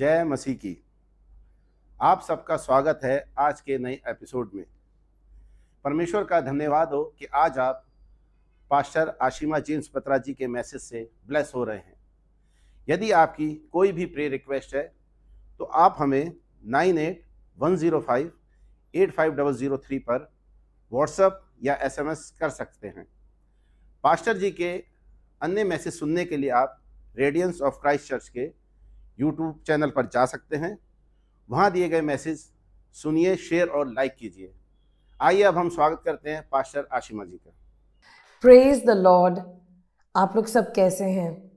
जय मसीह की। आप सबका स्वागत है आज के नए एपिसोड में। परमेश्वर का धन्यवाद हो कि आज आप पास्टर आशिमा जेम्स पत्रा जी के मैसेज से ब्लेस हो रहे हैं। यदि आपकी कोई भी प्रे रिक्वेस्ट है तो आप हमें 9810585003 पर व्हाट्सएप या SMS कर सकते हैं। पास्टर जी के अन्य मैसेज सुनने के लिए आप रेडियंस ऑफ क्राइस्ट चर्च के यूट्यूब चैनल पर जा सकते हैं। वहाँ दिए गए मैसेज सुनिए, शेयर और लाइक कीजिए। आइए अब हम स्वागत करते हैं पास्टर आशिमा जी का। Praise the Lord. आप लोग सब कैसे हैं?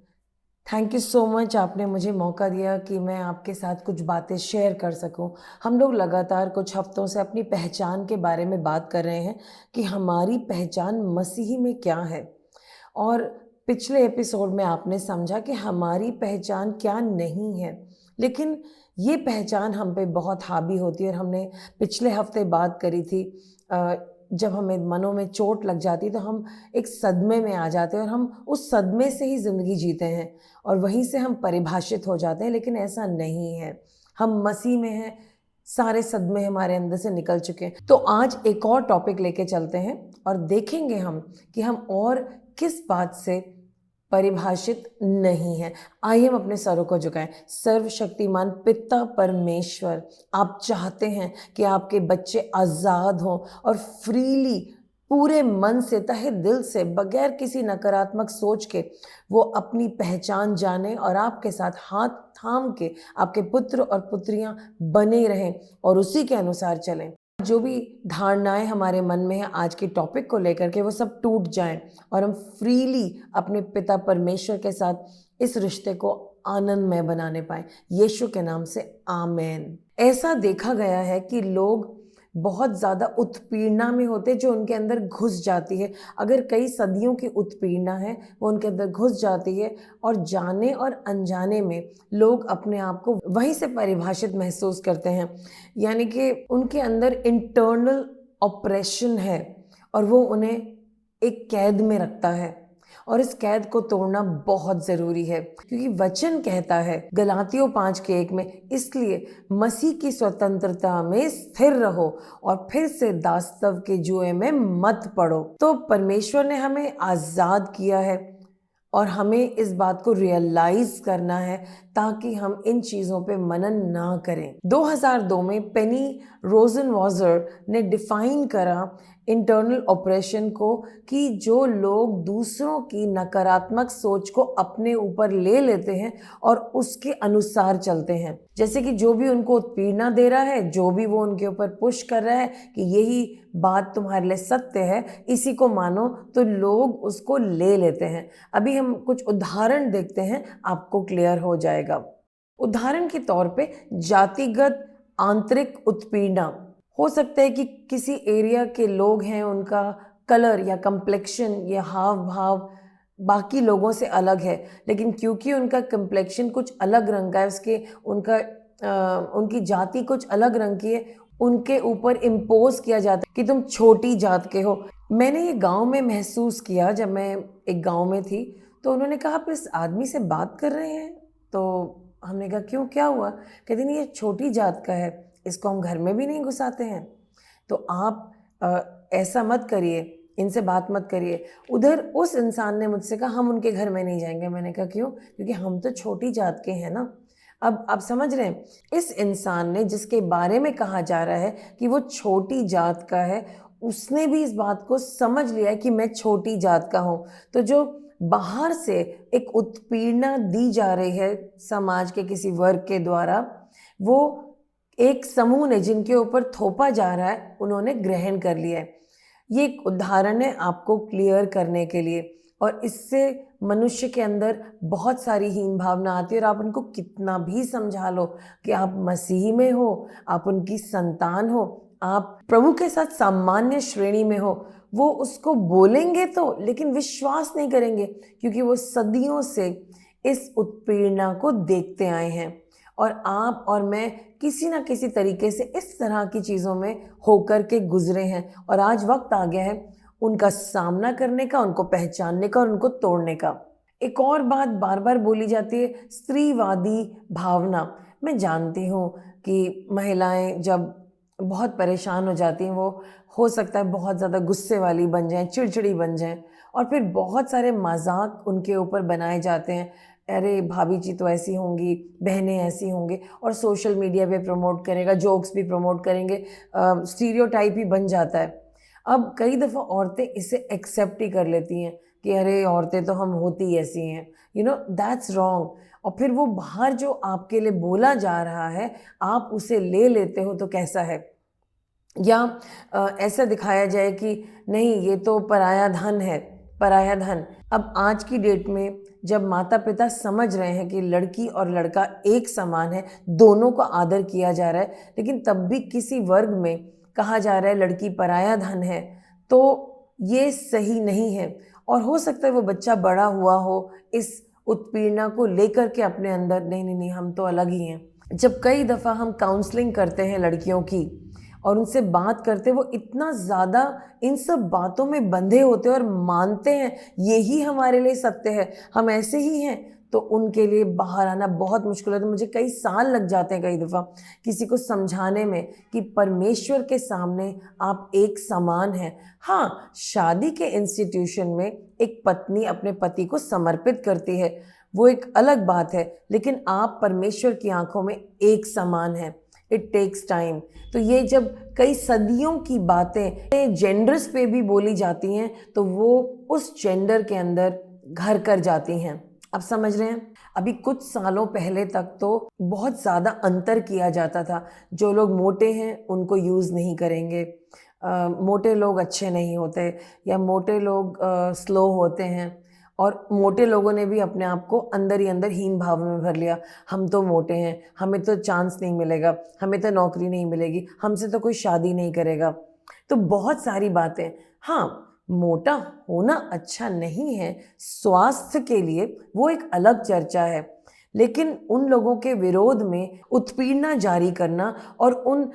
थैंक यू सो मच, आपने मुझे मौका दिया कि मैं आपके साथ कुछ बातें शेयर कर सकूं। हम लोग लगातार कुछ हफ्तों से अपनी पहचान के बारे में बात कर रहे हैं कि हमारी पहचान मसीह में क्या है। और पिछले एपिसोड में आपने समझा कि हमारी पहचान क्या नहीं है, लेकिन ये पहचान हम पे बहुत हावी होती है। और हमने पिछले हफ्ते बात करी थी, जब हमें मनों में चोट लग जाती है तो हम एक सदमे में आ जाते हैं और हम उस सदमे से ही ज़िंदगी जीते हैं और वहीं से हम परिभाषित हो जाते हैं। लेकिन ऐसा नहीं है, हम मसीह में हैं, सारे सदमे हमारे अंदर से निकल चुके हैं। तो आज एक और टॉपिक लेके चलते हैं और देखेंगे हम कि हम और किस बात से परिभाषित नहीं है। आइए हम अपने सरों को झुकाएं। सर्वशक्तिमान पिता परमेश्वर, आप चाहते हैं कि आपके बच्चे आज़ाद हों और फ्रीली, पूरे मन से, तहे दिल से, बगैर किसी नकारात्मक सोच के वो अपनी पहचान जाने और आपके साथ हाथ थाम के आपके पुत्र और पुत्रियां बने रहें और उसी के अनुसार चलें। जो भी धारणाएं हमारे मन में है आज के टॉपिक को लेकर के, वो सब टूट जाएं और हम फ्रीली अपने पिता परमेश्वर के साथ इस रिश्ते को आनंदमय बनाने पाए। यीशु के नाम से आमेन। ऐसा देखा गया है कि लोग बहुत ज़्यादा उत्पीड़ना में होते, जो उनके अंदर घुस जाती है। अगर कई सदियों की उत्पीड़ना है, वो उनके अंदर घुस जाती है और जाने और अनजाने में लोग अपने आप को वहीं से परिभाषित महसूस करते हैं। यानी कि उनके अंदर इंटरनल ऑपरेशन है और वो उन्हें एक कैद में रखता है और इस कैद को तोड़ना बहुत ज़रूरी है, क्योंकि वचन कहता है गलातियों 5:1 में, इसलिए मसीह की स्वतंत्रता में स्थिर रहो और फिर से दासत्व के जुए में मत पड़ो। तो परमेश्वर ने हमें आज़ाद किया है और हमें इस बात को रियलाइज करना है ताकि हम इन चीज़ों पे मनन ना करें। 2002 में पेनी रोजनवाजर ने डिफाइन करा इंटरनल ऑपरेशन को कि जो लोग दूसरों की नकारात्मक सोच को अपने ऊपर ले लेते हैं और उसके अनुसार चलते हैं। जैसे कि जो भी उनको उत्पीड़ना दे रहा है, जो भी वो उनके ऊपर पुश कर रहा है कि यही बात तुम्हारे लिए सत्य है, इसी को मानो, तो लोग उसको ले लेते हैं। अभी हम कुछ उदाहरण देखते हैं, आपको क्लियर हो जाएगा। उदाहरण के तौर पे जातिगत आंतरिक उत्पीड़ना हो सकता है कि किसी एरिया के लोग हैं, उनका कलर या कम्प्लेक्शन या हाव भाव बाकी लोगों से अलग है, लेकिन क्योंकि उनका कम्प्लेक्शन कुछ अलग रंग का है, उनकी जाति कुछ अलग रंग की है, उनके ऊपर इम्पोज किया जाता है कि तुम छोटी जात के हो। मैंने ये गांव में महसूस किया, जब मैं एक गांव में थी तो उन्होंने कहा आप इस आदमी से बात कर रहे हैं? तो हमने कहा क्यों, क्या हुआ? कहते नहीं, ये छोटी जात का है, इसको हम घर में भी नहीं घुसाते हैं, तो आप ऐसा मत करिए, इनसे बात मत करिए। उधर उस इंसान ने मुझसे कहा हम उनके घर में नहीं जाएंगे। मैंने कहा क्यों? क्योंकि हम तो छोटी जात के हैं ना। अब आप समझ रहे हैं, इस इंसान ने, जिसके बारे में कहा जा रहा है कि वो छोटी जात का है, उसने भी इस बात को समझ लिया है कि मैं छोटी जात का हूँ। तो जो बाहर से एक उत्पीड़ना दी जा रही है समाज के किसी वर्ग के द्वारा, वो एक समूह ने जिनके ऊपर थोपा जा रहा है, उन्होंने ग्रहण कर लिया है। ये एक उदाहरण है आपको क्लियर करने के लिए, और इससे मनुष्य के अंदर बहुत सारी हीन भावना आती है और आप उनको कितना भी समझा लो कि आप मसीह में हो, आप उनकी संतान हो, आप प्रभु के साथ सामान्य श्रेणी में हो, वो उसको बोलेंगे तो, लेकिन विश्वास नहीं करेंगे, क्योंकि वो सदियों से इस उत्पीड़ना को देखते आए हैं। और आप और मैं किसी ना किसी तरीके से इस तरह की चीज़ों में होकर के गुजरे हैं और आज वक्त आ गया है उनका सामना करने का, उनको पहचानने का और उनको तोड़ने का। एक और बात बार बार बोली जाती है, स्त्रीवादी भावना। मैं जानती हूँ कि महिलाएं जब बहुत परेशान हो जाती हैं, वो हो सकता है बहुत ज़्यादा गुस्से वाली बन जाएं, चिड़चिड़ी बन जाएं, और फिर बहुत सारे मजाक उनके ऊपर बनाए जाते हैं। अरे भाभी जी तो ऐसी होंगी, बहनें ऐसी होंगी, और सोशल मीडिया पे प्रमोट करेगा, जोक्स भी प्रमोट करेंगे, स्टीरियोटाइप ही बन जाता है। अब कई दफ़ा औरतें इसे एक्सेप्ट ही कर लेती हैं कि अरे औरतें तो हम होती ऐसी हैं, दैट्स रॉन्ग। और फिर वो बाहर जो आपके लिए बोला जा रहा है, आप उसे ले लेते हो तो कैसा है? या ऐसा दिखाया जाए कि नहीं ये तो पराया धन है, पराया धन। अब आज की डेट में जब माता पिता समझ रहे हैं कि लड़की और लड़का एक समान है, दोनों का आदर किया जा रहा है, लेकिन तब भी किसी वर्ग में कहा जा रहा है लड़की पराया धन है, तो ये सही नहीं है। और हो सकता है वो बच्चा बड़ा हुआ हो इस उत्पीड़ना को लेकर के अपने अंदर, नहीं नहीं नहीं हम तो अलग ही हैं। जब कई दफ़ा हम काउंसलिंग करते हैं लड़कियों की और उनसे बात करते, वो इतना ज़्यादा इन सब बातों में बंधे होते हैं और मानते हैं यही हमारे लिए सत्य है, हम ऐसे ही हैं, तो उनके लिए बाहर आना बहुत मुश्किल होता है। मुझे कई साल लग जाते हैं कई दफ़ा किसी को समझाने में कि परमेश्वर के सामने आप एक समान हैं। हाँ, शादी के इंस्टीट्यूशन में एक पत्नी अपने पति को समर्पित करती है, वो एक अलग बात है, लेकिन आप परमेश्वर की आंखों में एक समान हैं। It takes time. तो ये जब कई सदियों की बातें जेंडर्स पे भी बोली जाती हैं, तो वो उस जेंडर के अंदर घर कर जाती हैं। आप समझ रहे हैं? अभी कुछ सालों पहले तक तो बहुत ज़्यादा अंतर किया जाता था। जो लोग मोटे हैं उनको यूज़ नहीं करेंगे, मोटे लोग अच्छे नहीं होते, या मोटे लोग स्लो होते हैं। और मोटे लोगों ने भी अपने आप को अंदर ही अंदर हीन भाव में भर लिया, हम तो मोटे हैं, हमें तो चांस नहीं मिलेगा, हमें तो नौकरी नहीं मिलेगी, हमसे तो कोई शादी नहीं करेगा। तो बहुत सारी बातें। हाँ, मोटा होना अच्छा नहीं है स्वास्थ्य के लिए, वो एक अलग चर्चा है, लेकिन उन लोगों के विरोध में उत्पीड़ना जारी करना और उन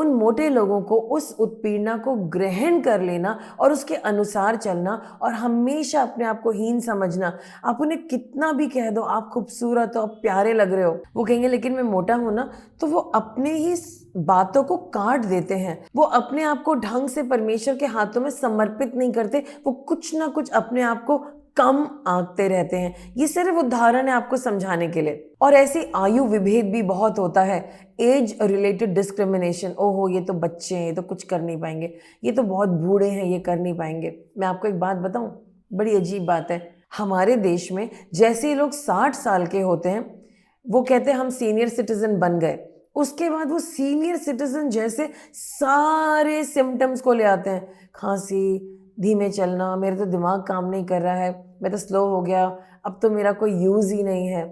मोटे लोगों को उस उत्पीड़ना को ग्रहण कर लेना और उसके अनुसार चलना और हमेशा अपने आप को हीन समझना। आप उन्हें कितना भी कह दो आप खूबसूरत हो, आप प्यारे लग रहे हो, वो कहेंगे लेकिन मैं मोटा हूं ना, तो वो अपने ही बातों को काट देते हैं। वो अपने आप को ढंग से परमेश्वर के हाथों में समर्पित नहीं करते, वो कुछ ना कुछ अपने आप को कम आंकते रहते हैं। ये सिर्फ उदाहरण है आपको समझाने के लिए। और ऐसी आयु विभेद भी बहुत होता है, एज रिलेटेड डिस्क्रिमिनेशन। ओहो ये तो बच्चे हैं, ये तो कुछ कर नहीं पाएंगे, ये तो बहुत बूढ़े हैं, ये कर नहीं पाएंगे। मैं आपको एक बात बताऊं, बड़ी अजीब बात है, हमारे देश में जैसे ही लोग 60 साल के होते हैं, वो कहते हैं हम सीनियर सिटीजन बन गए। उसके बाद वो सीनियर सिटीजन जैसे सारे सिम्टम्स को ले आते हैं, खांसी, धीमे चलना, मेरे तो दिमाग काम नहीं कर रहा है, मैं तो स्लो हो गया, अब तो मेरा कोई यूज़ ही नहीं है।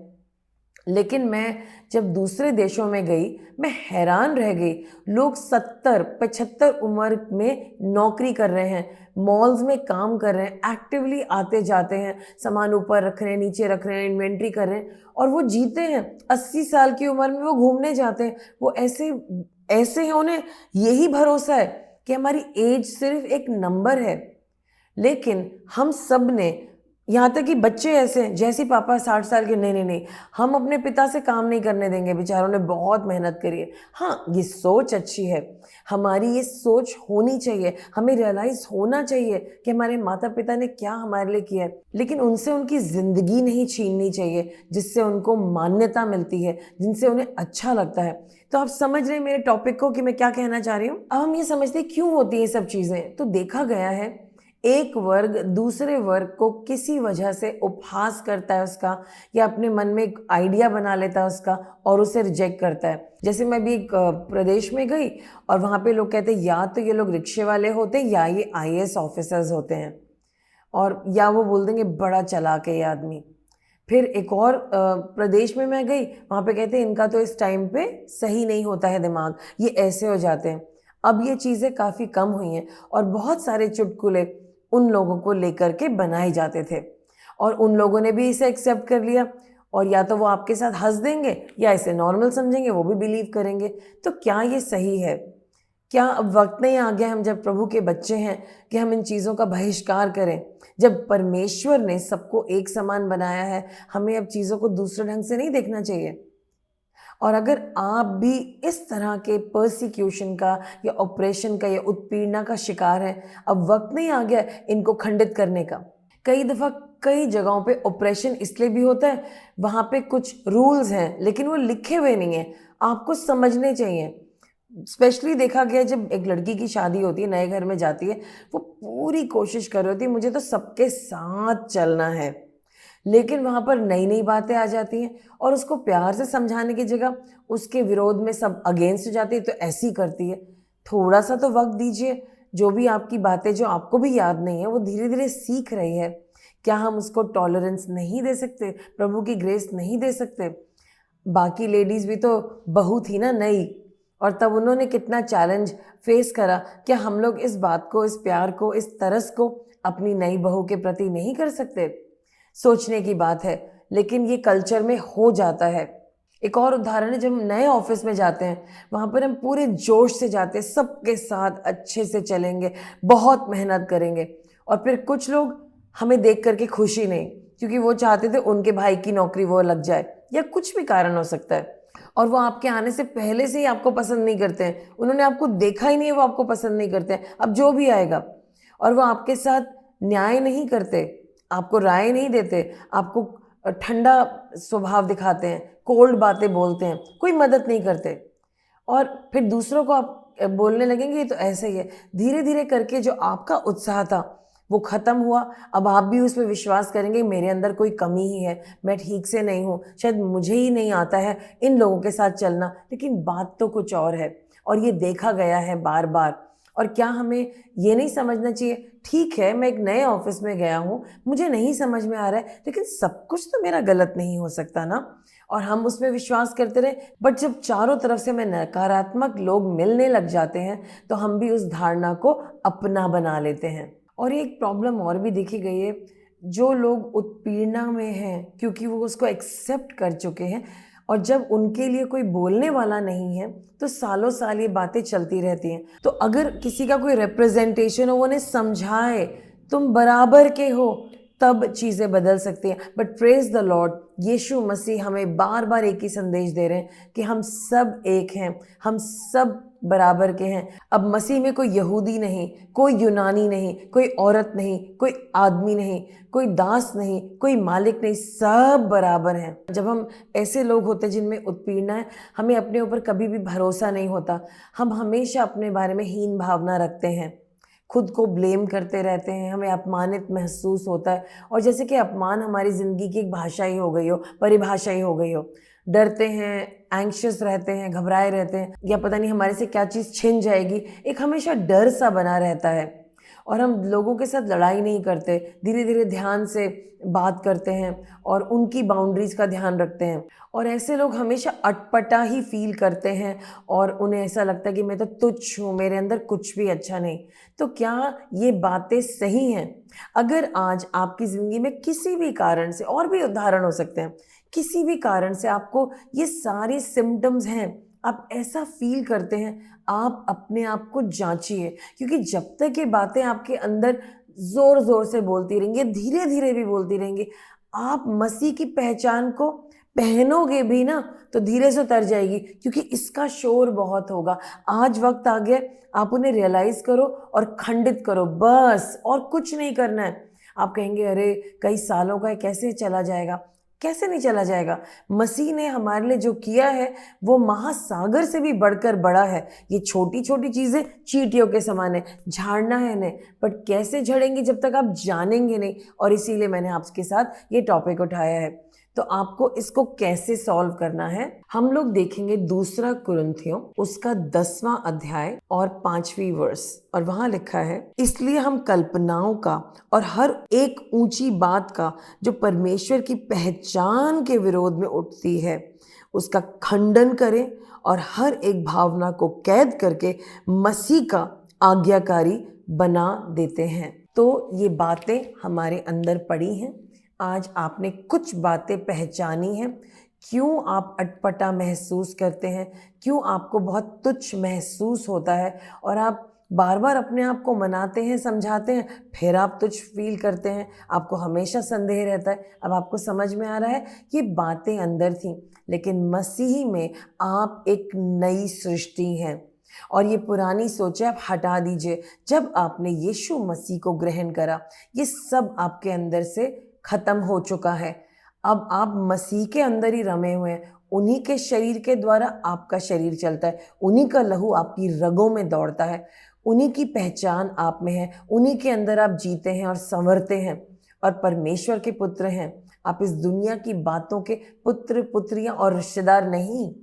लेकिन मैं जब दूसरे देशों में गई, मैं हैरान रह गई। लोग 70-75 उम्र में नौकरी कर रहे हैं, मॉल्स में काम कर रहे हैं, एक्टिवली आते जाते हैं, सामान ऊपर रख रहे हैं, नीचे रख रहे हैं, इन्वेंट्री कर रहे हैं, और वो जीते हैं। 80 साल की उम्र में वो घूमने जाते हैं। वो ऐसे ऐसे हैं, उन्हें यही भरोसा है कि हमारी एज सिर्फ एक नंबर है। लेकिन हम सब ने, यहाँ तक कि बच्चे ऐसे हैं, जैसे पापा 60 साल के, नहीं नहीं नहीं हम अपने पिता से काम नहीं करने देंगे, बेचारों ने बहुत मेहनत करी है। हाँ, ये सोच अच्छी है, हमारी ये सोच होनी चाहिए, हमें रियलाइज होना चाहिए कि हमारे माता पिता ने क्या हमारे लिए किया है, लेकिन उनसे उनकी ज़िंदगी नहीं छीननी चाहिए जिससे उनको मान्यता मिलती है, जिनसे उन्हें अच्छा लगता है। तो आप समझ रहे हैं मेरे टॉपिक को कि मैं क्या कहना चाह रही हूँ। अब हम ये समझते हैं क्यों होती है ये सब चीज़ें। तो देखा गया है एक वर्ग दूसरे वर्ग को किसी वजह से उपहास करता है उसका, या अपने मन में एक आइडिया बना लेता है उसका और उसे रिजेक्ट करता है। जैसे मैं भी एक प्रदेश में गई और वहाँ पे लोग कहते हैं या तो ये लोग रिक्शे वाले होते हैं या ये IAS ऑफिसर्स होते हैं, और या वो बोल देंगे बड़ा चालाक है ये आदमी। फिर एक और प्रदेश में मैं गई, वहाँ पे कहते हैं इनका तो इस टाइम पे सही नहीं होता है दिमाग, ये ऐसे हो जाते हैं। अब ये चीज़ें काफ़ी कम हुई हैं और बहुत सारे चुटकुले उन लोगों को लेकर के बनाए जाते थे, और उन लोगों ने भी इसे एक्सेप्ट कर लिया, और या तो वो आपके साथ हंस देंगे या इसे नॉर्मल समझेंगे, वो भी बिलीव करेंगे। तो क्या ये सही है? क्या अब वक्त नहीं आ गया, हम जब प्रभु के बच्चे हैं, कि हम इन चीज़ों का बहिष्कार करें? जब परमेश्वर ने सबको एक समान बनाया है, हमें अब चीज़ों को दूसरे ढंग से नहीं देखना चाहिए। और अगर आप भी इस तरह के पर्सिक्यूशन का या ऑपरेशन का या उत्पीड़ना का शिकार हैं, अब वक्त नहीं आ गया इनको खंडित करने का। कई दफ़ा कई जगहों पे ऑपरेशन इसलिए भी होता है, वहाँ पे कुछ रूल्स हैं लेकिन वो लिखे हुए नहीं हैं, आपको समझने चाहिए। स्पेशली देखा गया जब एक लड़की की शादी होती है, नए घर में जाती है, वो पूरी कोशिश कर रही होती है मुझे तो सबके साथ चलना है, लेकिन वहाँ पर नई नई बातें आ जाती हैं और उसको प्यार से समझाने की जगह उसके विरोध में सब अगेंस्ट हो जाती है, तो ऐसी करती है। थोड़ा सा तो वक्त दीजिए, जो भी आपकी बातें जो आपको भी याद नहीं है वो धीरे धीरे सीख रही है। क्या हम उसको टॉलरेंस नहीं दे सकते, प्रभु की ग्रेस नहीं दे सकते? बाकी लेडीज़ भी तो बहू थी ना नई, और तब उन्होंने कितना चैलेंज फेस करा। क्या हम लोग इस बात को, इस प्यार को, इस तरस को अपनी नई बहू के प्रति नहीं कर सकते? सोचने की बात है, लेकिन ये कल्चर में हो जाता है। एक और उदाहरण है, जब हम नए ऑफिस में जाते हैं, वहाँ पर हम पूरे जोश से जाते हैं, सबके साथ अच्छे से चलेंगे, बहुत मेहनत करेंगे, और फिर कुछ लोग हमें देख करके खुशी नहीं, क्योंकि वो चाहते थे उनके भाई की नौकरी वो लग जाए, या कुछ भी कारण हो सकता है, और वो आपके आने से पहले से ही आपको पसंद नहीं करते हैं, उन्होंने आपको देखा ही नहीं है, वो आपको पसंद नहीं करते हैं, अब जो भी आएगा, और वो आपके साथ न्याय नहीं करते, आपको राय नहीं देते, आपको ठंडा स्वभाव दिखाते हैं, कोल्ड बातें बोलते हैं, कोई मदद नहीं करते, और फिर दूसरों को आप बोलने लगेंगे ये तो ऐसे ही है। धीरे धीरे करके जो आपका उत्साह था वो ख़त्म हुआ। अब आप भी उसमें विश्वास करेंगे मेरे अंदर कोई कमी ही है, मैं ठीक से नहीं हूँ, शायद मुझे ही नहीं आता है इन लोगों के साथ चलना। लेकिन बात तो कुछ और है, और ये देखा गया है बार बार। और क्या हमें ये नहीं समझना चाहिए, ठीक है मैं एक नए ऑफिस में गया हूँ, मुझे नहीं समझ में आ रहा है, लेकिन सब कुछ तो मेरा गलत नहीं हो सकता ना, और हम उसमें विश्वास करते रहे। बट जब चारों तरफ से हमें नकारात्मक लोग मिलने लग जाते हैं, तो हम भी उस धारणा को अपना बना लेते हैं। और एक प्रॉब्लम और भी देखी गई है, जो लोग उत्पीड़ना में हैं क्योंकि वो उसको एक्सेप्ट कर चुके हैं, और जब उनके लिए कोई बोलने वाला नहीं है, तो सालों साल ये बातें चलती रहती हैं। तो अगर किसी का कोई रिप्रेजेंटेशन हो, वो उन्हें समझाए तुम बराबर के हो, तब चीज़ें बदल सकती हैं। बट प्रेज द लॉर्ड, यीशु मसीह हमें बार बार एक ही संदेश दे रहे हैं कि हम सब एक हैं, हम सब बराबर के हैं। अब मसीह में कोई यहूदी नहीं, कोई यूनानी नहीं, कोई औरत नहीं, कोई आदमी नहीं, कोई दास नहीं, कोई मालिक नहीं, सब बराबर हैं। जब हम ऐसे लोग होते हैं जिनमें उत्पीड़ना है, हमें अपने ऊपर कभी भी भरोसा नहीं होता, हम हमेशा अपने बारे में हीन भावना रखते हैं, खुद को ब्लेम करते रहते हैं, हमें अपमानित महसूस होता है, और जैसे कि अपमान हमारी ज़िंदगी की एक भाषा ही हो गई हो, परिभाषा ही हो गई हो। डरते हैं, एंग्शियस रहते हैं, घबराए रहते हैं, या पता नहीं हमारे से क्या चीज़ छिन जाएगी, एक हमेशा डर सा बना रहता है। और हम लोगों के साथ लड़ाई नहीं करते, धीरे धीरे ध्यान से बात करते हैं और उनकी बाउंड्रीज़ का ध्यान रखते हैं। और ऐसे लोग हमेशा अटपटा ही फील करते हैं, और उन्हें ऐसा लगता है कि मैं तो तुच्छ हूँ, मेरे अंदर कुछ भी अच्छा नहीं। तो क्या ये बातें सही हैं? अगर आज आपकी ज़िंदगी में किसी भी कारण से, और भी उदाहरण हो सकते हैं, किसी भी कारण से आपको ये सारे सिम्टम्स हैं, आप ऐसा फील करते हैं, आप अपने आप को जांचिए, क्योंकि जब तक ये बातें आपके अंदर ज़ोर ज़ोर से बोलती रहेंगी, धीरे धीरे भी बोलती रहेंगी, आप मसीह की पहचान को पहनोगे भी ना तो धीरे से उतर जाएगी, क्योंकि इसका शोर बहुत होगा। आज वक्त आ गया, आप उन्हें रियलाइज़ करो और खंडित करो, बस, और कुछ नहीं करना है। आप कहेंगे अरे कई सालों का है, कैसे चला जाएगा? कैसे नहीं चला जाएगा? मसीह ने हमारे लिए जो किया है वो महासागर से भी बढ़कर बड़ा है। ये छोटी छोटी चीज़ें चींटियों के समान है, झाड़ना है इन्हें, बट कैसे झड़ेंगी जब तक आप जानेंगे नहीं। और इसीलिए मैंने आपके साथ ये टॉपिक उठाया है। तो आपको इसको कैसे सॉल्व करना है, हम लोग देखेंगे दूसरा कुरिन्थियों उसका 10वां अध्याय और 5वीं वर्स, और वहां लिखा है, इसलिए हम कल्पनाओं का और हर एक ऊंची बात का जो परमेश्वर की पहचान के विरोध में उठती है उसका खंडन करें, और हर एक भावना को कैद करके मसीह का आज्ञाकारी बना देते हैं। तो ये बातें हमारे अंदर पड़ी हैं। आज आपने कुछ बातें पहचानी हैं, क्यों आप अटपटा महसूस करते हैं, क्यों आपको बहुत तुच्छ महसूस होता है, और आप बार बार अपने आप को मनाते हैं, समझाते हैं, फिर आप तुच्छ फील करते हैं, आपको हमेशा संदेह रहता है। अब आपको समझ में आ रहा है ये बातें अंदर थी, लेकिन मसीह में आप एक नई सृष्टि हैं। और ये पुरानी सोचें आप हटा दीजिए। जब आपने यीशु मसीह को ग्रहण करा, ये सब आपके अंदर से खत्म हो चुका है। अब आप मसीह के अंदर ही रमे हुए हैं। उन्हीं के शरीर के द्वारा आपका शरीर चलता है, उन्हीं का लहू आपकी रगों में दौड़ता है, उन्हीं की पहचान आप में है, उन्हीं के अंदर आप जीते हैं और संवरते हैं और परमेश्वर के पुत्र हैं। आप इस दुनिया की बातों के पुत्र पुत्रियां और रिश्तेदार नहीं।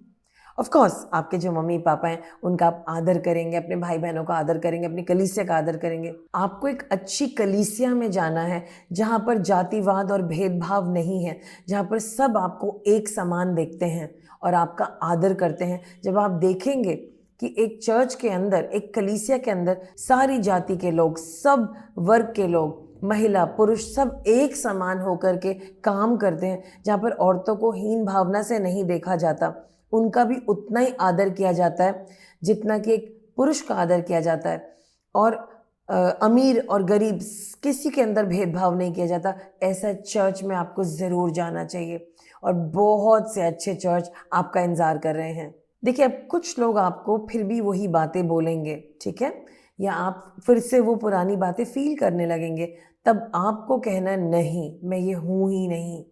ऑफ कोर्स आपके जो मम्मी पापा हैं उनका आप आदर करेंगे, अपने भाई बहनों का आदर करेंगे, अपनी कलीसिया का आदर करेंगे। आपको एक अच्छी कलीसिया में जाना है जहाँ पर जातिवाद और भेदभाव नहीं है, जहाँ पर सब आपको एक समान देखते हैं और आपका आदर करते हैं। जब आप देखेंगे कि एक चर्च के अंदर, एक कलीसिया के अंदर सारी जाति के लोग, सब वर्ग के लोग, महिला पुरुष सब एक समान होकर के काम करते हैं, जहाँ पर औरतों को हीन भावना से नहीं देखा जाता, उनका भी उतना ही आदर किया जाता है जितना कि एक पुरुष का आदर किया जाता है। और अमीर और गरीब किसी के अंदर भेदभाव नहीं किया जाता। ऐसा चर्च में आपको ज़रूर जाना चाहिए और बहुत से अच्छे चर्च आपका इंतज़ार कर रहे हैं। देखिए, अब कुछ लोग आपको फिर भी वही बातें बोलेंगे, ठीक है, या आप फिर से वो पुरानी बातें फील करने लगेंगे। तब आपको कहना, नहीं, मैं ये हूँ ही नहीं,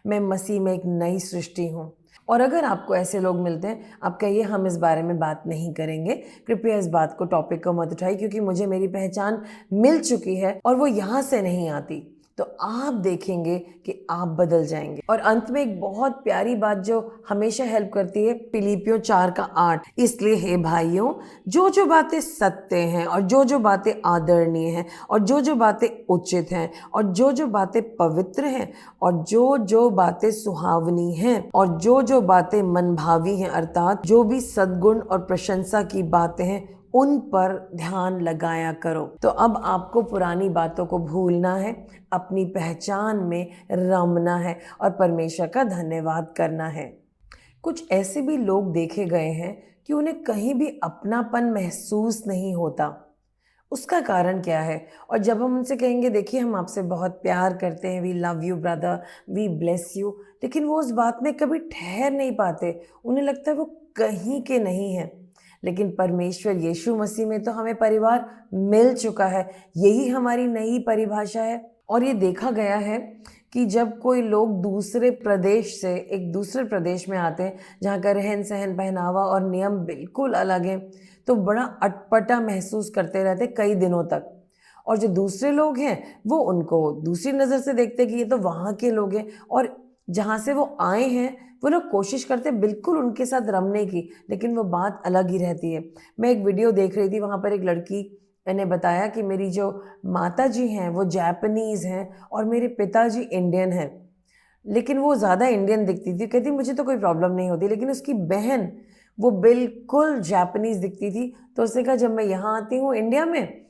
मैं मसीह में एक नई सृष्टि हूँ। और अगर आपको ऐसे लोग मिलते हैं, आप कहिए हम इस बारे में बात नहीं करेंगे, कृपया इस बात को, टॉपिक को मत उठाइए, क्योंकि मुझे मेरी पहचान मिल चुकी है और वो यहाँ से नहीं आती। तो आप देखेंगे कि आप बदल जाएंगे। और अंत में एक बहुत प्यारी बात जो हमेशा हेल्प करती है, फिलिपियों 4:8, इसलिए हे भाइयों, जो जो बातें सत्य हैं और जो जो बातें आदरणीय हैं और जो जो बातें उचित हैं और जो जो बातें पवित्र हैं और जो जो बातें सुहावनी हैं और जो जो बातें मनभावी हैं, अर्थात जो भी सद्गुण और प्रशंसा की बातें हैं, उन पर ध्यान लगाया करो। तो अब आपको पुरानी बातों को भूलना है, अपनी पहचान में रमना है और परमेश्वर का धन्यवाद करना है। कुछ ऐसे भी लोग देखे गए हैं कि उन्हें कहीं भी अपनापन महसूस नहीं होता। उसका कारण क्या है? और जब हम उनसे कहेंगे, देखिए हम आपसे बहुत प्यार करते हैं, we love you brother, we bless you, लेकिन वो उस बात में कभी ठहर नहीं पाते। उन्हें लगता है वो कहीं के नहीं है। लेकिन परमेश्वर यीशु मसीह में तो हमें परिवार मिल चुका है। यही हमारी नई परिभाषा है। और ये देखा गया है कि जब कोई लोग दूसरे प्रदेश से एक दूसरे प्रदेश में आते हैं, जहाँ का रहन सहन, पहनावा और नियम बिल्कुल अलग हैं, तो बड़ा अटपटा महसूस करते रहते कई दिनों तक। और जो दूसरे लोग हैं वो उनको दूसरी नज़र से देखते कि ये तो वहाँ के लोग हैं, और जहाँ से वो आए हैं वो लोग कोशिश करते बिल्कुल उनके साथ रमने की, लेकिन वो बात अलग ही रहती है। मैं एक वीडियो देख रही थी, वहाँ पर एक लड़की ने बताया कि मेरी जो माता जी हैं वो जापानीज़ हैं और मेरे पिताजी इंडियन हैं, लेकिन वो ज़्यादा इंडियन दिखती थी। कहती मुझे तो कोई प्रॉब्लम नहीं होती, लेकिन उसकी बहन वो बिल्कुल जापानीज़ दिखती थी। तो उसने कहा, जब मैं यहाँ आती हूँ इंडिया में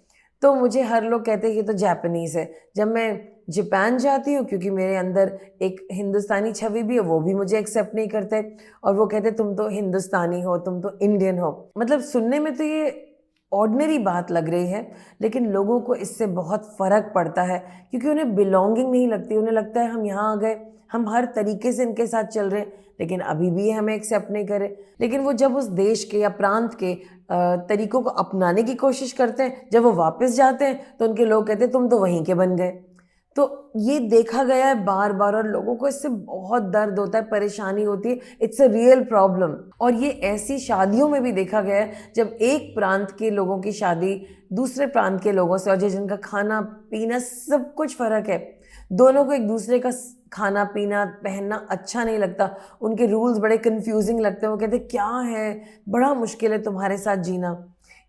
तो मुझे हर लोग कहते हैं कि तो जापानीज़ है। जब मैं जापान जाती हूँ, क्योंकि मेरे अंदर एक हिंदुस्तानी छवि भी है, वो भी मुझे एक्सेप्ट नहीं करते और वो कहते तुम तो हिंदुस्तानी हो, तुम तो इंडियन हो। मतलब सुनने में तो ये ऑर्डिनरी बात लग रही है, लेकिन लोगों को इससे बहुत फ़र्क पड़ता है, क्योंकि उन्हें बिलोंगिंग नहीं लगती। उन्हें लगता है हम यहाँ आ गए, हम हर तरीके से इनके साथ चल रहे हैं, लेकिन अभी भी हमें एक्सेप्ट नहीं करे। लेकिन वो जब उस देश के या प्रांत के तरीकों को अपनाने की कोशिश करते हैं, जब वो वापस जाते हैं तो उनके लोग कहते हैं तुम तो वहीं के बन गए। तो ये देखा गया है बार बार, और लोगों को इससे बहुत दर्द होता है, परेशानी होती है। It's a real problem. और ये ऐसी शादियों में भी देखा गया है, जब एक प्रांत के लोगों की शादी दूसरे प्रांत के लोगों से, और जिनका खाना पीना सब कुछ फ़र्क है, दोनों को एक दूसरे का खाना पीना पहनना अच्छा नहीं लगता, उनके रूल्स बड़े कंफ्यूजिंग लगते हैं। वो कहते क्या है, बड़ा मुश्किल है तुम्हारे साथ जीना।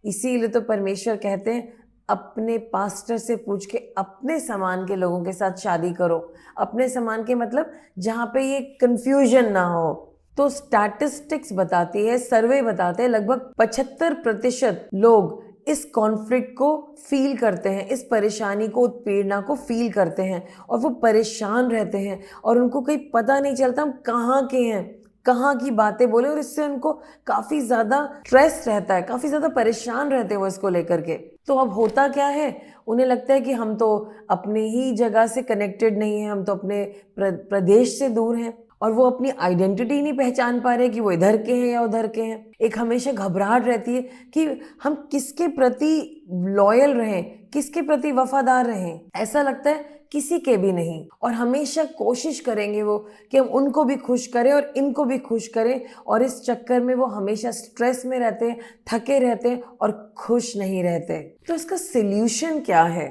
इसीलिए तो परमेश्वर कहते हैं, अपने पास्टर से पूछ के अपने समान के लोगों के साथ शादी करो। अपने समान के मतलब जहाँ पे ये कंफ्यूजन ना हो। तो स्टैटिस्टिक्स बताती है, सर्वे बताते हैं, लगभग 75% लोग इस कॉन्फ्लिक्ट को फील करते हैं, इस परेशानी को, उत्पीड़ना को फील करते हैं, और वो परेशान रहते हैं और उनको कहीं पता नहीं चलता हम कहाँ के हैं, कहाँ की बातें बोले, और इससे उनको काफ़ी ज़्यादा स्ट्रेस रहता है, काफ़ी ज़्यादा परेशान रहते हैं वो इसको लेकर के। तो अब होता क्या है, उन्हें लगता है कि हम तो अपनी ही जगह से कनेक्टेड नहीं हैं, हम तो अपने प्रदेश से दूर हैं। और वो अपनी आइडेंटिटी नहीं पहचान पा रहे कि वो इधर के हैं या उधर के हैं। एक हमेशा घबराहट रहती है कि हम किसके प्रति लॉयल रहें, किसके प्रति वफादार रहें। ऐसा लगता है किसी के भी नहीं, और हमेशा कोशिश करेंगे वो कि हम उनको भी खुश करें और इनको भी खुश करें, और इस चक्कर में वो हमेशा स्ट्रेस में रहते हैं, थके रहते हैं और खुश नहीं रहते। तो इसका सल्यूशन क्या है?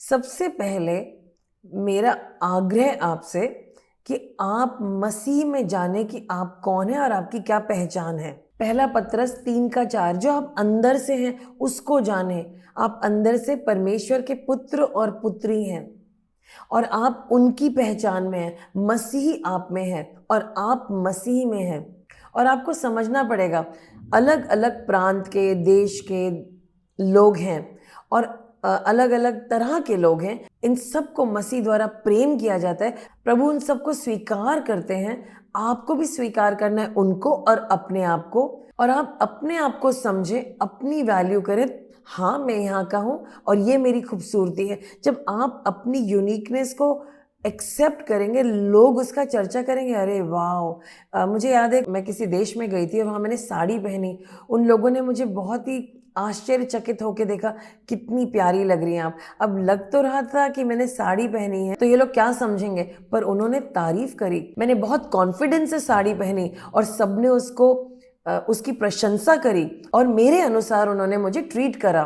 सबसे पहले मेरा आग्रह आपसे कि आप मसीह में जाने कि आप कौन है और आपकी क्या पहचान है। पहला पत्रस 3:4, जो आप अंदर से हैं उसको जाने। आप अंदर से परमेश्वर के पुत्र और पुत्री हैं और आप उनकी पहचान में हैं। मसीह आप में है और आप मसीह में हैं। और आपको समझना पड़ेगा, अलग अलग प्रांत के, देश के लोग हैं और अलग अलग तरह के लोग हैं। इन सबको मसीह द्वारा प्रेम किया जाता है। प्रभु उन सबको स्वीकार करते हैं। आपको भी स्वीकार करना है उनको और अपने आप को, और आप अपने आप को समझें, अपनी वैल्यू करें। हाँ, मैं यहाँ का हूँ और ये मेरी खूबसूरती है। जब आप अपनी यूनिकनेस को एक्सेप्ट करेंगे, लोग उसका चर्चा करेंगे। अरे वाह! मुझे याद है, मैं किसी देश में गई थी और वहाँ मैंने साड़ी पहनी। उन लोगों ने मुझे बहुत ही आश्चर्यचकित होकर देखा, कितनी प्यारी लग रही हैं आप। अब लग तो रहा था कि मैंने साड़ी पहनी है तो ये लोग क्या समझेंगे, पर उन्होंने तारीफ करी। मैंने बहुत कॉन्फिडेंस से साड़ी पहनी और सबने उसकी प्रशंसा करी और मेरे अनुसार उन्होंने मुझे ट्रीट करा।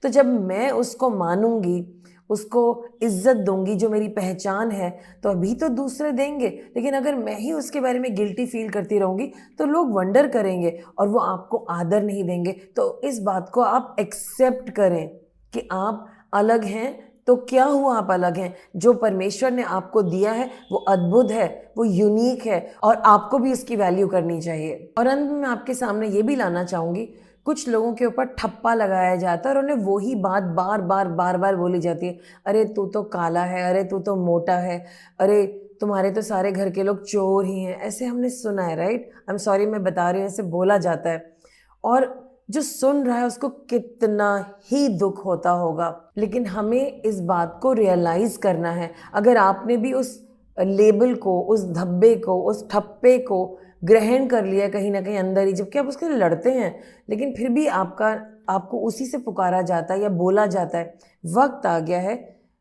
तो जब मैं उसको मानूंगी, उसको इज्जत दूंगी, जो मेरी पहचान है, तो अभी तो दूसरे देंगे। लेकिन अगर मैं ही उसके बारे में गिल्टी फील करती रहूंगी तो लोग वंडर करेंगे और वो आपको आदर नहीं देंगे। तो इस बात को आप एक्सेप्ट करें कि आप अलग हैं। तो क्या हुआ, आप अलग हैं। जो परमेश्वर ने आपको दिया है वो अद्भुत है, वो यूनिक है और आपको भी उसकी वैल्यू करनी चाहिए। और अंत में मैं आपके सामने ये भी लाना चाहूँगी, कुछ लोगों के ऊपर ठप्पा लगाया जाता है और उन्हें वही बात बार बार बोली जाती है। अरे तू तो काला है, अरे तू तो मोटा है, अरे तुम्हारे तो सारे घर के लोग चोर ही हैं। ऐसे हमने सुना है, राइट? आई एम सॉरी, मैं बता रही हूँ, ऐसे बोला जाता है। और जो सुन रहा है उसको कितना ही दुख होता होगा। लेकिन हमें इस बात को रियलाइज करना है। अगर आपने भी उस लेबल को, उस धब्बे को, उस ठप्पे को ग्रहण कर लिया कहीं ना कहीं अंदर ही, जबकि आप उसके लिए लड़ते हैं, लेकिन फिर भी आपको उसी से पुकारा जाता है या बोला जाता है, वक्त आ गया है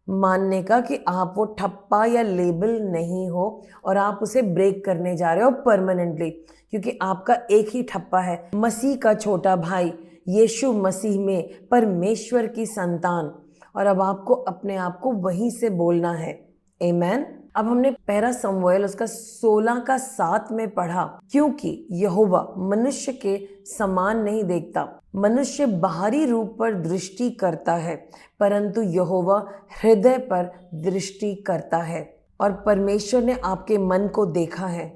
मानने का कि आप वो ठप्पा या लेबल नहीं हो और आप उसे ब्रेक करने जा रहे हो परमानेंटली। क्योंकि आपका एक ही ठप्पा है, मसीह का छोटा भाई, यीशु मसीह में परमेश्वर की संतान। और अब आपको अपने आप को वहीं से बोलना है। आमेन। अब हमने पहला शमूएल उसका 16:7 में पढ़ा, क्योंकि यहोवा मनुष्य के समान नहीं देखता। मनुष्य बाहरी रूप पर दृष्टि करता है, परंतु यहोवा हृदय पर दृष्टि करता है। और परमेश्वर ने आपके मन को देखा है।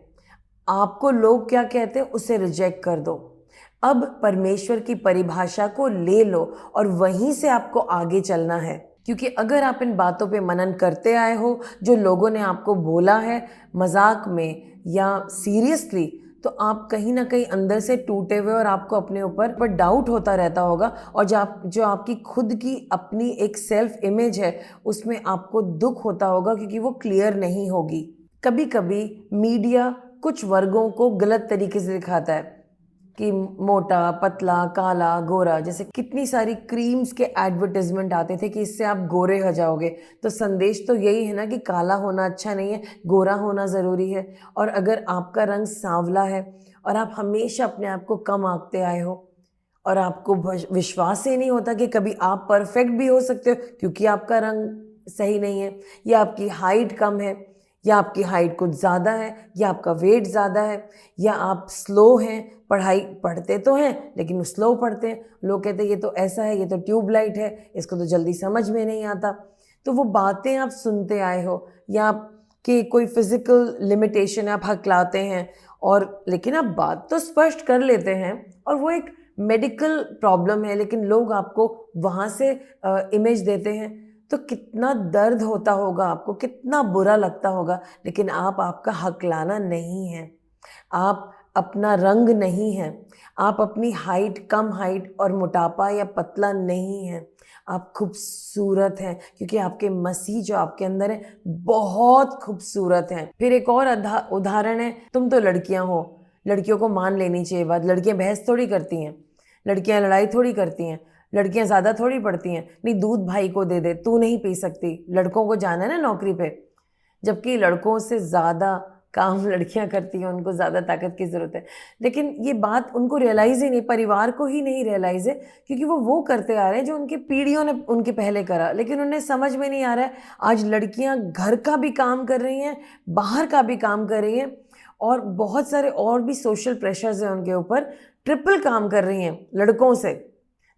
आपको लोग क्या कहते हैं उसे रिजेक्ट कर दो। अब परमेश्वर की परिभाषा को ले लो और वहीं से आपको आगे चलना है। क्योंकि अगर आप इन बातों पे मनन करते आए हो, जो लोगों ने आपको बोला है मजाक में या सीरियसली, तो आप कहीं ना कहीं अंदर से टूटे हुए और आपको अपने ऊपर डाउट होता रहता होगा। और जो आपकी खुद की अपनी एक सेल्फ इमेज है उसमें आपको दुख होता होगा, क्योंकि वो क्लियर नहीं होगी। कभी कभी मीडिया कुछ वर्गों को गलत तरीके से दिखाता है कि मोटा, पतला, काला, गोरा। जैसे कितनी सारी क्रीम्स के एडवर्टाइजमेंट आते थे कि इससे आप गोरे हो जाओगे। तो संदेश तो यही है ना कि काला होना अच्छा नहीं है, गोरा होना ज़रूरी है। और अगर आपका रंग सांवला है और आप हमेशा अपने आप को कम आंकते आए हो और आपको विश्वास ही नहीं होता कि कभी आप परफेक्ट भी हो सकते हो, क्योंकि आपका रंग सही नहीं है, या आपकी हाइट कम है, या आपकी हाइट कुछ ज़्यादा है, या आपका वेट ज़्यादा है, या आप स्लो हैं, पढ़ाई पढ़ते तो हैं लेकिन स्लो पढ़ते हैं। लोग कहते हैं ये तो ऐसा है, ये तो ट्यूबलाइट है, इसको तो जल्दी समझ में नहीं आता। तो वो बातें आप सुनते आए हो, या आपकी कोई फिजिकल लिमिटेशन आप हकलाते हैं, और लेकिन आप बात तो स्पष्ट कर लेते हैं और वो एक मेडिकल प्रॉब्लम है, लेकिन लोग आपको वहाँ से इमेज देते हैं। तो कितना दर्द होता होगा आपको, कितना बुरा लगता होगा। लेकिन आप आपका हकलाना नहीं है, आप अपना रंग नहीं है, आप अपनी हाइट, कम हाइट और मोटापा या पतला नहीं है। आप खूबसूरत हैं, क्योंकि आपके मसीह जो आपके अंदर है बहुत खूबसूरत हैं। फिर एक और उदाहरण है, तुम तो लड़कियां हो, लड़कियों को मान लेनी चाहिए बात। लड़कियां बहस थोड़ी करती हैं, लड़कियां लड़ाई थोड़ी करती हैं, लड़कियां ज़्यादा थोड़ी पढ़ती हैं। नहीं, दूध भाई को दे दे, तू नहीं पी सकती। लड़कों को जाना है ना नौकरी पे, जबकि लड़कों से ज़्यादा काम लड़कियां करती हैं, उनको ज़्यादा ताकत की ज़रूरत है। लेकिन ये बात उनको रियलाइज़ ही नहीं, परिवार को ही नहीं रियलाइज़ है, क्योंकि वो करते आ रहे हैं जो उनकी पीढ़ियों ने उनके पहले करा। लेकिन उन्हें समझ में नहीं आ रहा है, आज लड़कियां घर का भी काम कर रही हैं, बाहर का भी काम कर रही हैं, और बहुत सारे और भी सोशल प्रेशर्स हैं उनके ऊपर, ट्रिपल काम कर रही हैं लड़कों से,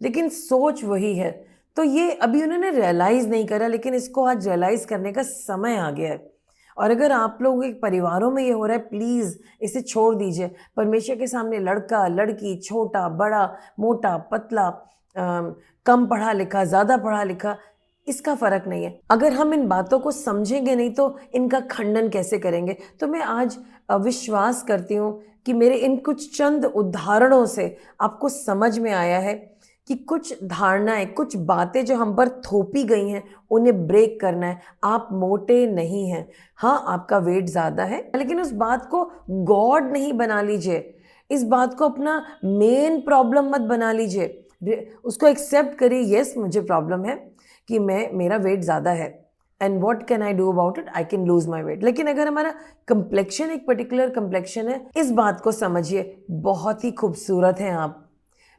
लेकिन सोच वही है। तो ये अभी उन्होंने रियलाइज़ नहीं करा, लेकिन इसको आज रियलाइज़ करने का समय आ गया है। और अगर आप लोगों के परिवारों में ये हो रहा है, प्लीज़ इसे छोड़ दीजिए। परमेश्वर के सामने लड़का लड़की, छोटा बड़ा, मोटा पतला, कम पढ़ा लिखा, ज़्यादा पढ़ा लिखा, इसका फ़र्क नहीं है। अगर हम इन बातों को समझेंगे नहीं तो इनका खंडन कैसे करेंगे। तो मैं आज विश्वास करती हूँ कि मेरे इन कुछ चंद उदाहरणों से आपको समझ में आया है कि कुछ धारणाएं, कुछ बातें जो हम पर थोपी गई हैं, उन्हें ब्रेक करना है। आप मोटे नहीं हैं, हाँ आपका वेट ज़्यादा है, लेकिन उस बात को गॉड नहीं बना लीजिए, इस बात को अपना मेन प्रॉब्लम मत बना लीजिए। उसको एक्सेप्ट करिए, यस मुझे प्रॉब्लम है कि मेरा वेट ज़्यादा है, and what can I do about it, I can lose my weight. लेकिन अगर हमारा कंप्लेक्शन एक पर्टिकुलर कंप्लेक्शन है, इस बात को समझिए, बहुत ही खूबसूरत हैं आप।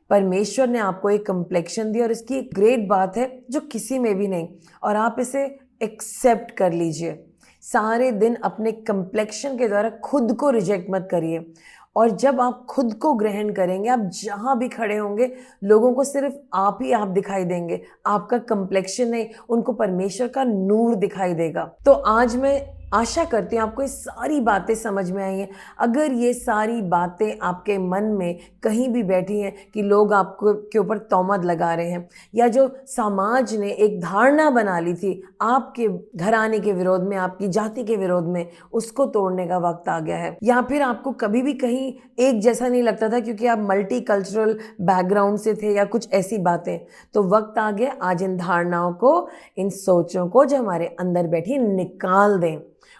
परमेश्वर ने आपको एक कंप्लेक्शन दिया और इसकी एक ग्रेट बात है जो किसी में भी नहीं, और आप इसे एक्सेप्ट कर लीजिए। सारे दिन अपने कंप्लेक्शन के द्वारा खुद को रिजेक्ट मत करिए, और जब आप खुद को ग्रहण करेंगे, आप जहाँ भी खड़े होंगे लोगों को सिर्फ आप ही आप दिखाई देंगे, आपका कंप्लेक्शन नहीं, उनको परमेश्वर का नूर दिखाई देगा। तो आज मैं आशा करती हूँ आपको ये सारी बातें समझ में आई हैं। अगर ये सारी बातें आपके मन में कहीं भी बैठी हैं कि लोग आपको के ऊपर तोहमत लगा रहे हैं, या जो समाज ने एक धारणा बना ली थी आपके घराने के विरोध में, आपकी जाति के विरोध में, उसको तोड़ने का वक्त आ गया है। या फिर आपको कभी भी कहीं एक जैसा नहीं लगता था क्योंकि आप मल्टी कल्चरल बैकग्राउंड से थे, या कुछ ऐसी बातें, तो वक्त आ गया आज इन धारणाओं को, इन सोचों को जो हमारे अंदर बैठी, निकाल दें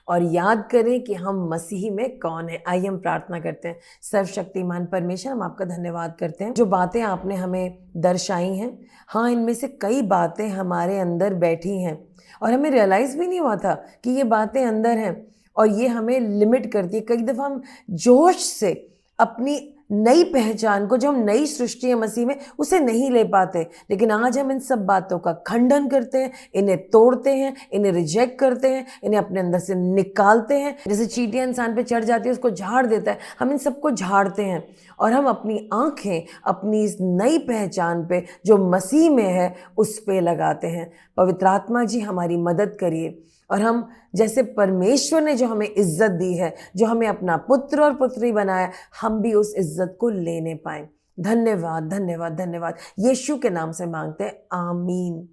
और याद करें कि हम मसीह में कौन है। आइए हम प्रार्थना करते हैं। सर्वशक्तिमान परमेश्वर, हम आपका धन्यवाद करते हैं जो बातें आपने हमें दर्शाई हैं। हाँ, इनमें से कई बातें हमारे अंदर बैठी हैं और हमें रियलाइज़ भी नहीं हुआ था कि ये बातें अंदर हैं, और ये हमें लिमिट करती है। कई दफ़ा हम जोश से अपनी नई पहचान को, जो हम नई सृष्टि है मसीह में, उसे नहीं ले पाते। लेकिन आज हम इन सब बातों का खंडन करते हैं, इन्हें तोड़ते हैं, इन्हें रिजेक्ट करते हैं, इन्हें अपने अंदर से निकालते हैं। जैसे चींटियां इंसान पे चढ़ जाती है, उसको झाड़ देता है, हम इन सबको झाड़ते हैं और हम अपनी आंखें अपनी इस नई पहचान पे जो मसीह में है उस पे लगाते हैं। पवित्र आत्मा जी हमारी मदद करिए, और हम जैसे परमेश्वर ने जो हमें इज्जत दी है, जो हमें अपना पुत्र और पुत्री बनाया, हम भी उस इज्जत को लेने पाएं। धन्यवाद धन्यवाद धन्यवाद, यीशु के नाम से मांगते हैं, आमीन।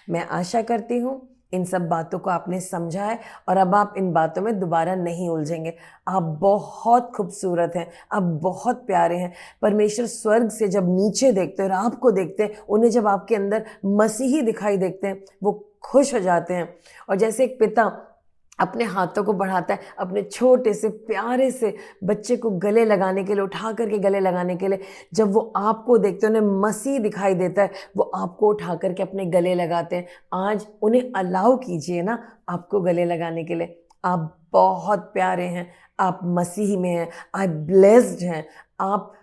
मैं आशा करती हूँ इन सब बातों को आपने समझा है और अब आप इन बातों में दोबारा नहीं उलझेंगे। आप बहुत खूबसूरत हैं, आप बहुत प्यारे हैं। परमेश्वर स्वर्ग से जब नीचे देखते हैं और आपको देखते हैं, उन्हें जब आपके अंदर मसीही दिखाई देखते हैं, वो खुश हो जाते हैं। और जैसे एक पिता अपने हाथों को बढ़ाता है अपने छोटे से प्यारे से बच्चे को गले लगाने के लिए, उठा करके गले लगाने के लिए, जब वो आपको देखते हैं, उन्हें मसीह दिखाई देता है, वो आपको उठा करके अपने गले लगाते हैं। आज उन्हें अलाउ कीजिए ना आपको गले लगाने के लिए। आप बहुत प्यारे हैं, आप मसीह में हैं, आप ब्लेस्ड हैं, आप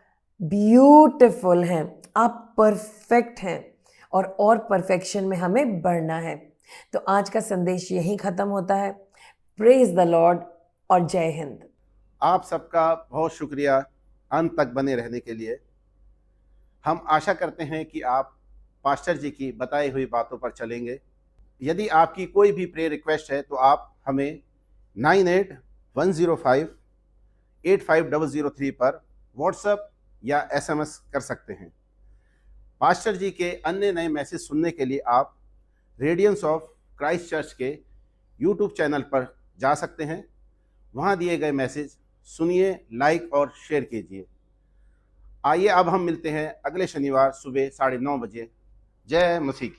ब्यूटिफुल हैं, आप परफेक्ट हैं, और परफेक्शन में हमें बढ़ना है। तो आज का संदेश यहीं ख़त्म होता है। प्रेज द लॉर्ड और जय हिंद। आप सबका बहुत शुक्रिया अंत तक बने रहने के लिए। हम आशा करते हैं कि आप पास्टर जी की बताई हुई बातों पर चलेंगे। यदि आपकी कोई भी प्रेयर रिक्वेस्ट है तो आप हमें 98-105-85003 पर व्हाट्सएप या SMS कर सकते हैं। पास्टर जी के अन्य नए मैसेज सुनने के लिए आप रेडियंस ऑफ क्राइस्ट चर्च के YouTube चैनल पर जा सकते हैं। वहाँ दिए गए मैसेज सुनिए, लाइक और शेयर कीजिए। आइए अब हम मिलते हैं अगले शनिवार सुबह 9:30 बजे। जय मसीह की।